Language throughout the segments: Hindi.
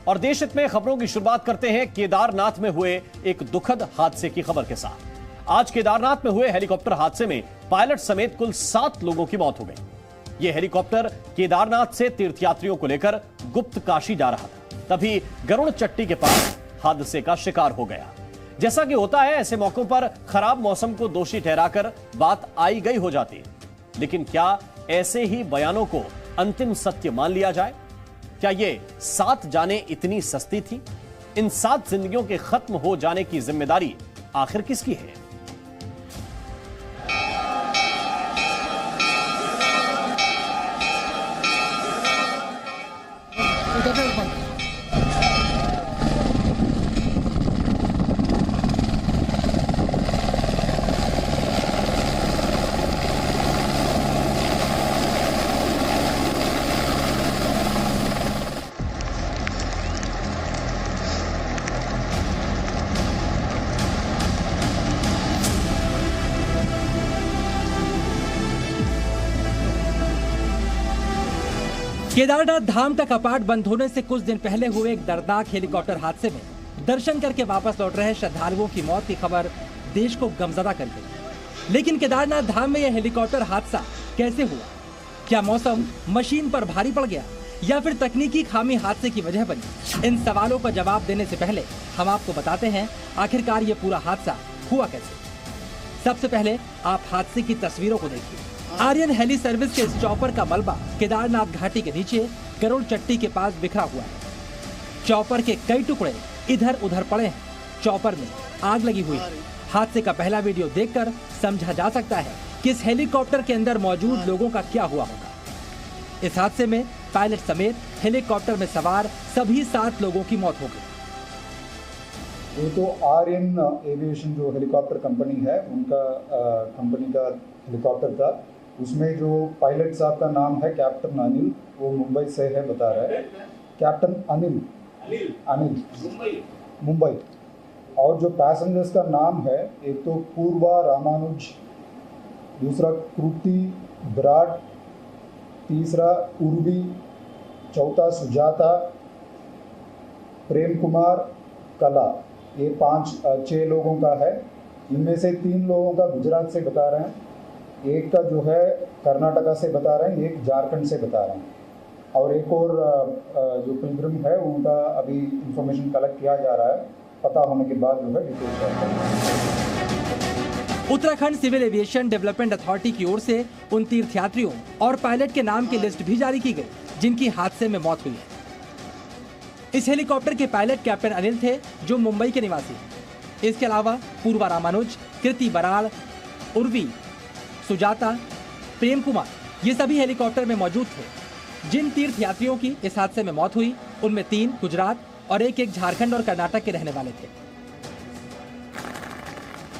और देश हित में खबरों की शुरुआत करते हैं केदारनाथ में हुए एक दुखद हादसे की खबर के साथ। आज केदारनाथ में हुए हेलीकॉप्टर हादसे में पायलट समेत कुल 7 लोगों की मौत हो गई। यह हेलीकॉप्टर केदारनाथ से तीर्थयात्रियों को लेकर गुप्त काशी जा रहा था, तभी गरुड़ चट्टी के पास हादसे का शिकार हो गया। जैसा कि होता है, ऐसे मौकों पर खराब मौसम को दोषी ठहराकर बात आई गई हो जाती है। लेकिन क्या ऐसे ही बयानों को अंतिम सत्य मान लिया जाए? क्या ये 7 जानें इतनी सस्ती थी? इन 7 जिंदगियों के खत्म हो जाने की जिम्मेदारी आखिर किसकी है? केदारनाथ धाम का कपाट बंद होने से कुछ दिन पहले हुए एक दर्दनाक हेलीकॉप्टर हादसे में दर्शन करके वापस लौट रहे श्रद्धालुओं की मौत की खबर देश को गमजदा कर गई। लेकिन केदारनाथ धाम में यह हेलीकॉप्टर हादसा कैसे हुआ? क्या मौसम मशीन पर भारी पड़ गया या फिर तकनीकी खामी हादसे की वजह बनी? इन सवालों का जवाब देने से पहले हम आपको बताते हैं आखिरकार ये पूरा हादसा हुआ कैसे। सबसे पहले आप हादसे की तस्वीरों को देखिए। आर्यन हेली सर्विस के इस चॉपर का मलबा केदारनाथ घाटी के नीचे गरुड़ चट्टी के पास बिखरा हुआ है। चॉपर के कई टुकड़े इधर उधर पड़े हैं। चॉपर में आग लगी हुई है। हादसे का पहला वीडियो देखकर समझा जा सकता है कि इस हेलीकॉप्टर के अंदर मौजूद लोगों का क्या हुआ होगा। इस हादसे में पायलट समेत हेलीकॉप्टर में सवार सभी 7 लोगों की मौत हो गई। ये तो आर्यन एविएशन जो हेलीकॉप्टर कंपनी है, उनका कंपनी का हेलीकॉप्टर था। उसमें जो पायलट साहब का नाम है कैप्टन अनिल, वो मुंबई से है बता रहा है। कैप्टन अनिल मुंबई। और जो पैसेंजर्स का नाम है, एक तो पूर्वा रामानुज, दूसरा कृति विराट, तीसरा उर्वी, चौथा सुजाता, प्रेम कुमार, कला। ये 6 लोगों का है। इनमें से 3 लोगों का गुजरात से बता रहे हैं, एक का जो है कर्नाटका से बता रहे हैं, एक झारखंड से बता रहे हैं, और एक और जो पिलग्रिम है उनका अभी इंफॉर्मेशन कलेक्ट किया जा रहा है। पता होने के बाद जो है डिटेल्स शेयर करेंगे। Uttarakhand civil aviation development authority की ओर से उन तीर्थयात्रियों और पायलट के नाम की लिस्ट भी जारी की गई जिनकी हादसे में मौत हुई है। इस हेलीकॉप्टर के पायलट कैप्टन अनिल थे, जो मुंबई के निवासी हैं। इसके अलावा पूर्वा रामानुज, कृति बराड़, उर्वी, सुजाता, प्रेम कुमार, ये सभी हेलीकॉप्टर में मौजूद थे। जिन तीर्थयात्रियों की इस हादसे में मौत हुई, उनमें 3 गुजरात और एक झारखंड और कर्नाटक के रहने वाले थे।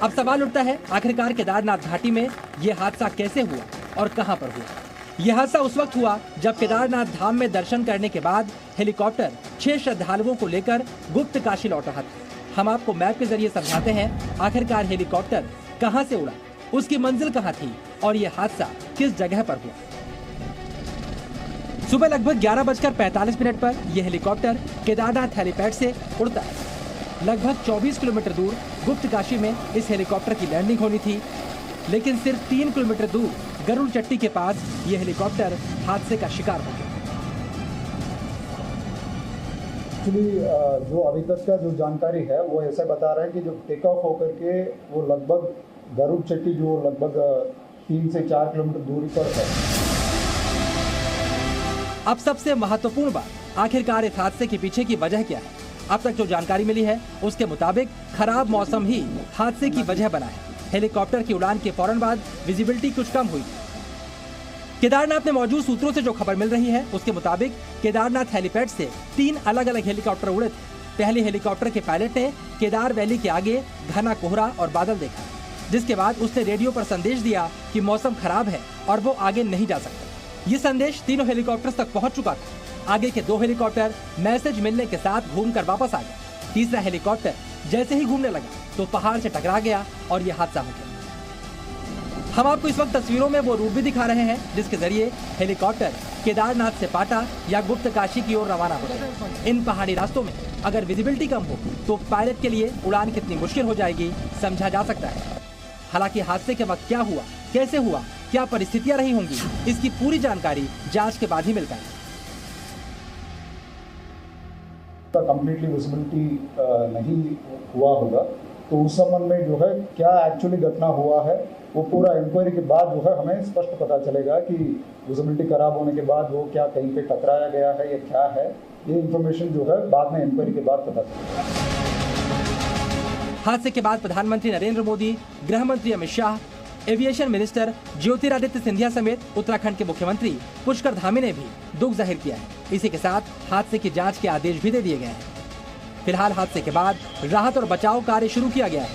अब सवाल उठता है, आखिरकार केदारनाथ घाटी में यह हादसा कैसे हुआ और कहां पर हुआ? यह हादसा उस वक्त हुआ जब केदारनाथ धाम में दर्शन करने के बाद हेलीकॉप्टर 6 श्रद्धालुओं को लेकर गुप्त काशी लौट रहा था। हम आपको मैप के जरिए समझाते हैं आखिरकार हेलीकॉप्टर कहां से उड़ा, उसकी मंजिल कहां थी और यह हादसा किस जगह पर हुआ। सुबह लगभग 11:45 पर यह हेलीकॉप्टर केदारनाथ हेलीपैड से उड़ता है। लगभग 24 किलोमीटर दूर गुप्त काशी में इस हेलीकॉप्टर की लैंडिंग होनी थी, लेकिन सिर्फ 3 किलोमीटर दूर गरुड़ चट्टी के पास यह हेलीकॉप्टर हादसे का शिकार हो गया। एक्चुअली जो अभी तक का जो जानकारी है वो ऐसा बता रहा है कि जो टेक ऑफ होकर के वो लगभग गरुड़ चट्टी जो लगभग 3 से 4 किलोमीटर दूरी पर है। अब सबसे महत्वपूर्ण बात, आखिरकार इस हादसे के पीछे की वजह क्या है? अब तक जो जानकारी मिली है उसके मुताबिक खराब मौसम ही हादसे की वजह बना है। हेलीकॉप्टर की उड़ान के फौरन बाद विजिबिलिटी कुछ कम हुई। केदारनाथ में मौजूद सूत्रों से जो खबर मिल रही है उसके मुताबिक केदारनाथ हेलीपैड से 3 अलग अलग हेलीकॉप्टर उड़े थे। पहले हेलीकॉप्टर के पायलट ने केदार वैली के आगे घना कोहरा और बादल देखा, जिसके बाद उसने रेडियो पर संदेश दिया कि मौसम खराब है और वो आगे नहीं जा सकता। ये संदेश तीनों हेलीकॉप्टर्स तक पहुंच चुका था। आगे के 2 हेलीकॉप्टर मैसेज मिलने के साथ घूमकर वापस आ गए। तीसरा हेलीकॉप्टर जैसे ही घूमने लगा तो पहाड़ से टकरा गया और यह हादसा हो गया। हम आपको इस वक्त तस्वीरों में वो रूट भी दिखा रहे हैं जिसके जरिए हेलीकॉप्टर केदारनाथ से पाटा या गुप्त काशी की ओर रवाना होते हैं। इन पहाड़ी रास्तों में अगर विजिबिलिटी कम हो तो पायलट के लिए उड़ान कितनी मुश्किल हो जाएगी समझा जा सकता है। हालांकि हादसे के वक्त क्या हुआ, कैसे हुआ, क्या परिस्थितियां रही होंगी, इसकी पूरी जानकारी जांच के बाद ही मिल पाएगी। कंप्लीटली विजिबिलिटी नहीं हुआ होगा तो उस संबंध में जो है क्या एक्चुअली घटना हुआ है वो पूरा इंक्वायरी के बाद जो है हमें स्पष्ट पता चलेगा कि विजिबिलिटी खराब होने के बाद वो क्या कहीं पे टकराया गया है या क्या है। ये इंफॉर्मेशन जो है बाद में इंक्वायरी के बाद पता चलेगा। हादसे के बाद प्रधानमंत्री नरेंद्र मोदी, गृह मंत्री अमित शाह, एविएशन मिनिस्टर ज्योतिरादित्य सिंधिया समेत उत्तराखंड के मुख्यमंत्री पुष्कर धामी ने भी दुख जाहिर किया है। इसी के साथ हादसे की जांच के आदेश भी दे दिए गए हैं। फिलहाल हादसे के बाद राहत और बचाव कार्य शुरू किया गया है।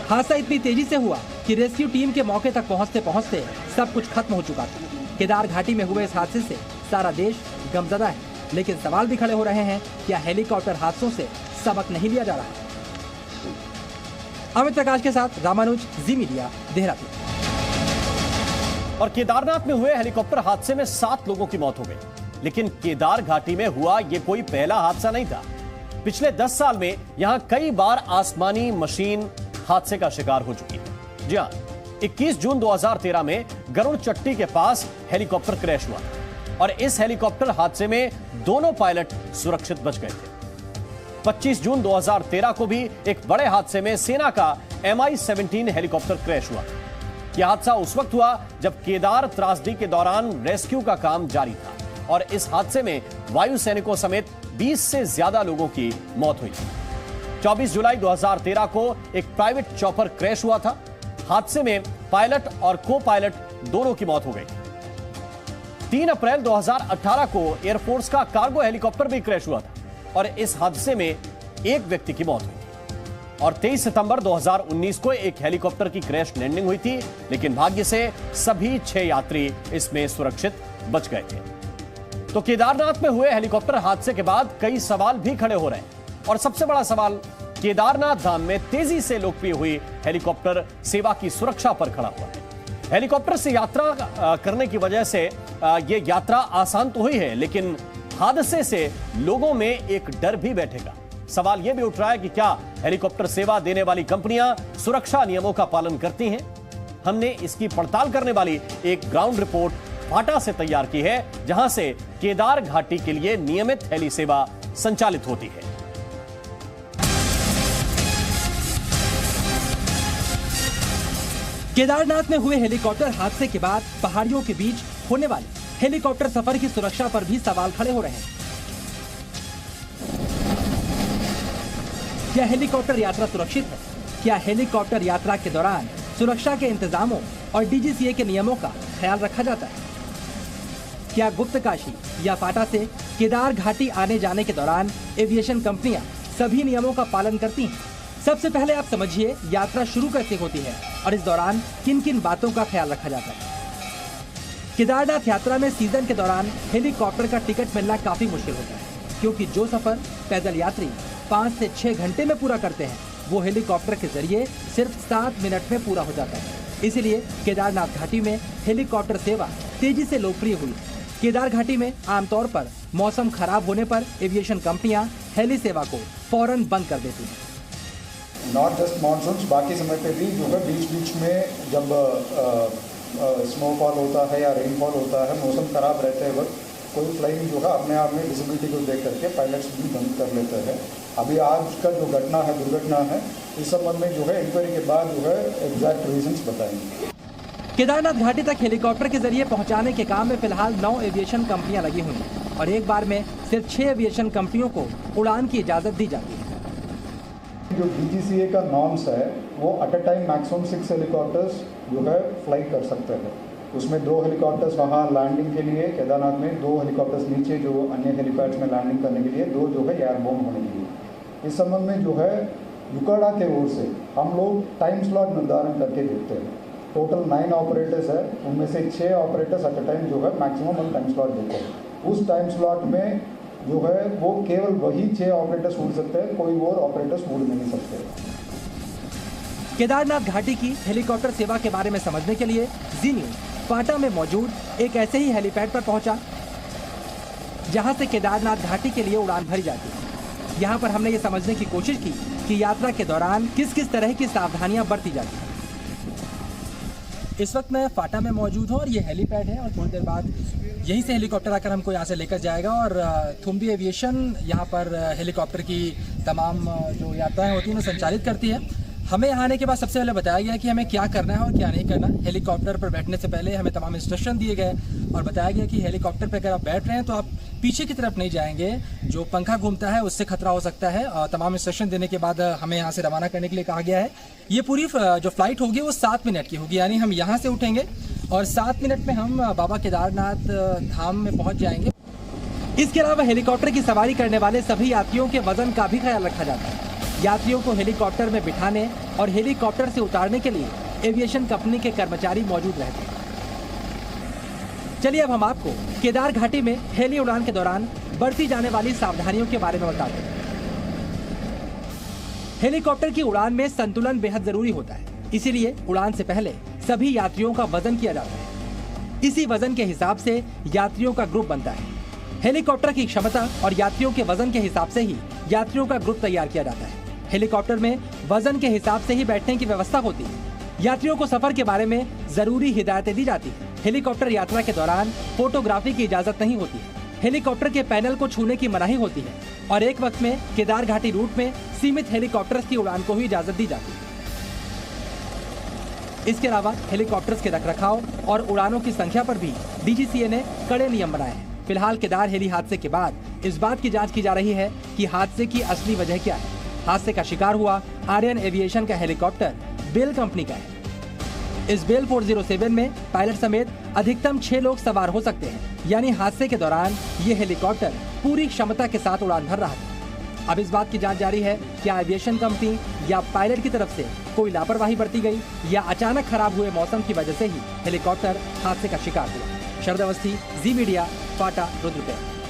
हादसा इतनी तेजी से हुआ कि रेस्क्यू टीम के मौके तक पहुंचते पहुंचते सब कुछ खत्म हो चुका था। केदार घाटी में हुए इस हादसे से सारा देश गमजदा है, लेकिन सवाल भी खड़े हो रहे हैं, क्या हेलीकॉप्टर हादसों से सबक नहीं लिया जा रहा? अमित प्रकाश के साथ रामानुज, जी मीडिया, देहरादून। और केदारनाथ में हुए हेलीकॉप्टर हादसे में 7 लोगों की मौत हो गई। लेकिन केदार घाटी में हुआ ये कोई पहला हादसा नहीं था। पिछले 10 साल में यहां कई बार आसमानी मशीन हादसे का शिकार हो चुकी है। जी हां, 21 जून 2013 में गरुड़ चट्टी के पास हेलीकॉप्टर क्रैश हुआ और इस हेलीकॉप्टर हादसे में दोनों पायलट सुरक्षित बच गए थे। 25 जून 2013 को भी एक बड़े हादसे में सेना का Mi-17 हेलीकॉप्टर क्रैश हुआ। यह हादसा उस वक्त हुआ जब केदार त्रासदी के दौरान रेस्क्यू का काम जारी था और इस हादसे में वायु सैनिकों समेत 20 से ज्यादा लोगों की मौत हुई। 24 जुलाई 2013 को एक प्राइवेट चॉपर क्रैश हुआ था। हादसे में पायलट और को पायलट दोनों की मौत हो गई। 3 अप्रैल 2018 को एयरफोर्स का कार्गो हेलीकॉप्टर भी क्रैश हुआ था और इस हादसे में एक व्यक्ति की मौत हुई। और 23 सितंबर 2019 को एक हेलीकॉप्टर की क्रैश लैंडिंग हुई थी, लेकिन भाग्य से सभी 6 यात्री इसमें सुरक्षित बच गए थे। तो केदारनाथ में हुए हेलीकॉप्टर हादसे के बाद कई सवाल भी खड़े हो रहे हैं और सबसे बड़ा सवाल केदारनाथ धाम में तेजी से लोकप्रिय हुई हेलीकॉप्टर सेवा की सुरक्षा पर खड़ा हुआ है। हेलीकॉप्टर से यात्रा करने की वजह से यह यात्रा आसान तो हुई है, लेकिन हादसे से लोगों में एक डर भी बैठेगा। सवाल यह भी उठ रहा है कि क्या हेलीकॉप्टर सेवा देने वाली कंपनियां सुरक्षा नियमों का पालन करती हैं? हमने इसकी पड़ताल करने वाली एक ग्राउंड रिपोर्ट फाटा से तैयार की है, जहां से केदार घाटी के लिए नियमित हेली सेवा संचालित होती है। केदारनाथ में हुए हेलीकॉप्टर हादसे के बाद पहाड़ियों के बीच होने वाले हेलीकॉप्टर सफर की सुरक्षा पर भी सवाल खड़े हो रहे हैं। क्या हेलीकॉप्टर यात्रा सुरक्षित है? क्या हेलीकॉप्टर यात्रा के दौरान सुरक्षा के इंतजामों और डीजीसीए के नियमों का ख्याल रखा जाता है? क्या गुप्त काशी या पाटा से केदार घाटी आने जाने के दौरान एविएशन कंपनियां सभी नियमों का पालन करती हैं? सबसे पहले आप समझिए यात्रा शुरू कैसे होती है और इस दौरान किन किन बातों का ख्याल रखा जाता है। केदारनाथ यात्रा में सीजन के दौरान हेलीकॉप्टर का टिकट मिलना काफी मुश्किल होता है, क्योंकि जो सफर पैदल यात्री 5 से 6 घंटे में पूरा करते हैं वो हेलीकॉप्टर के जरिए सिर्फ 7 मिनट में पूरा हो जाता है। इसीलिए केदारनाथ घाटी में हेलीकॉप्टर सेवा तेजी से लोकप्रिय हुई। केदार घाटी में आमतौर पर मौसम खराब होने पर एविएशन कंपनियां हेली सेवा को फौरन बंद कर देती हैं। नॉट जस्ट मानसून, बाकी समय पे भी जो है बीच बीच में जब स्नोफॉल होता है या रेनफॉल होता है, मौसम खराब रहते हैं वक्त कोई फ्लाइंग जो है अपने आप में विजिबिलिटी को देख करके पायलट्स भी बंद कर लेते हैं। अभी आज का जो घटना है, दुर्घटना है, इस संबंध में जो है इंक्वायरी के बाद जो है एग्जैक्ट रीजंस बताएंगे। केदारनाथ घाटी तक हेलीकॉप्टर के जरिए पहुंचाने के काम में फिलहाल 9 एविएशन कंपनियां लगी हुई हैं और एक बार में सिर्फ 6 एविएशन कंपनियों को उड़ान की इजाजत दी जाती है। जो डीजीसीए का नॉर्म्स है वो at a time maximum 6 helicopters जो है फ्लाई कर सकते हैं। उसमें 2 हेलीकॉप्टर्स वहाँ लैंडिंग के लिए, केदारनाथ में 2 हेलीकॉप्टर्स नीचे जो अन्य हेलीपैड्स में लैंडिंग करने के लिए, 2 जो है एयरबोर्न होने के लिए। इस संबंध में जो है युकाडा के ओर से हम लोग टाइम स्लॉट निर्धारण करके देखते हैं। टोटल 9 ऑपरेटर्स है, उनमें से 6 ऑपरेटर्स एट अ टाइम जो है मैक्सिमम हम टाइम स्लॉट देते हैं। उस टाइम स्लॉट में जो है वो केवल वही 6 ऑपरेटर्स उड़ सकते हैं, कोई और ऑपरेटर्स उड़ नहीं सकते। केदारनाथ घाटी की हेलीकॉप्टर सेवा के बारे में समझने के लिए जी न्यूज़ फाटा में मौजूद एक ऐसे ही हेलीपैड पर पहुंचा जहां से केदारनाथ घाटी के लिए उड़ान भरी जाती है। यहां पर हमने ये समझने की कोशिश की कि यात्रा के दौरान किस किस तरह की सावधानियां बरती जाती हैं। इस वक्त मैं फाटा में मौजूद हूँ और ये हेलीपैड है और थोड़ी देर बाद यहीं से हेलीकॉप्टर आकर हमको यहाँ से लेकर जाएगा और थुम्बी एविएशन यहाँ पर हेलीकॉप्टर की तमाम जो यात्राएं होती हैं वो संचालित करती है। हमें यहाँ आने के बाद सबसे पहले बताया गया कि हमें क्या करना है और क्या नहीं करना। हेलीकॉप्टर पर बैठने से पहले हमें तमाम इंस्ट्रक्शन दिए गए और बताया गया कि हेलीकॉप्टर पर अगर आप बैठ रहे हैं तो आप पीछे की तरफ नहीं जाएंगे, जो पंखा घूमता है उससे खतरा हो सकता है। और तमाम इंस्ट्रक्शन देने के बाद हमें यहाँ से रवाना करने के लिए कहा गया है। ये पूरी जो फ्लाइट होगी वो 7 मिनट की होगी, यानी हम यहाँ से उठेंगे और 7 मिनट में हम बाबा केदारनाथ धाम में पहुँच जाएंगे। इसके अलावा हेलीकॉप्टर की सवारी करने वाले सभी यात्रियों के वजन का भी ख्याल रखा जाता है। यात्रियों को हेलीकॉप्टर में बिठाने और हेलीकॉप्टर से उतारने के लिए एविएशन कंपनी के कर्मचारी मौजूद रहते हैं। चलिए अब हम आपको केदार घाटी में हेली उड़ान के दौरान बरती जाने वाली सावधानियों के बारे में बताते हैं। हेलीकॉप्टर की उड़ान में संतुलन बेहद जरूरी होता है, इसीलिए उड़ान से पहले सभी यात्रियों का वजन किया जाता है। इसी वजन के हिसाब से यात्रियों का ग्रुप बनता है। हेलीकॉप्टर की क्षमता और यात्रियों के वजन के हिसाब से ही यात्रियों का ग्रुप तैयार किया जाता है। हेलीकॉप्टर में वजन के हिसाब से ही बैठने की व्यवस्था होती है। यात्रियों को सफर के बारे में जरूरी हिदायतें दी जाती है। हेलीकॉप्टर यात्रा के दौरान फोटोग्राफी की इजाजत नहीं होती है। हेलीकॉप्टर के पैनल को छूने की मनाही होती है और एक वक्त में केदार घाटी रूट में सीमित हेलीकॉप्टर्स की उड़ान को ही इजाजत दी जाती है। इसके अलावा हेलीकॉप्टर्स के रखरखाव और उड़ानों की संख्या पर भी डीजीसीए ने कड़े नियम बनाए हैं। फिलहाल केदार हेली हादसे के बाद इस बात की जांच की जा रही है कि हादसे की असली वजह क्या है। हादसे का शिकार हुआ आर्यन एविएशन का हेलीकॉप्टर बेल कंपनी का है। इस बेल 407 में पायलट समेत अधिकतम 6 लोग सवार हो सकते हैं, यानी हादसे के दौरान ये हेलीकॉप्टर पूरी क्षमता के साथ उड़ान भर रहा था। अब इस बात की जांच जारी है कि एविएशन कंपनी या पायलट की तरफ से कोई लापरवाही बरती गई या अचानक खराब हुए मौसम की वजह से ही हेलीकॉप्टर हादसे का शिकार हुआ। शरद अवस्थी, जी मीडिया, फाटा, रुद्रप्रयाग।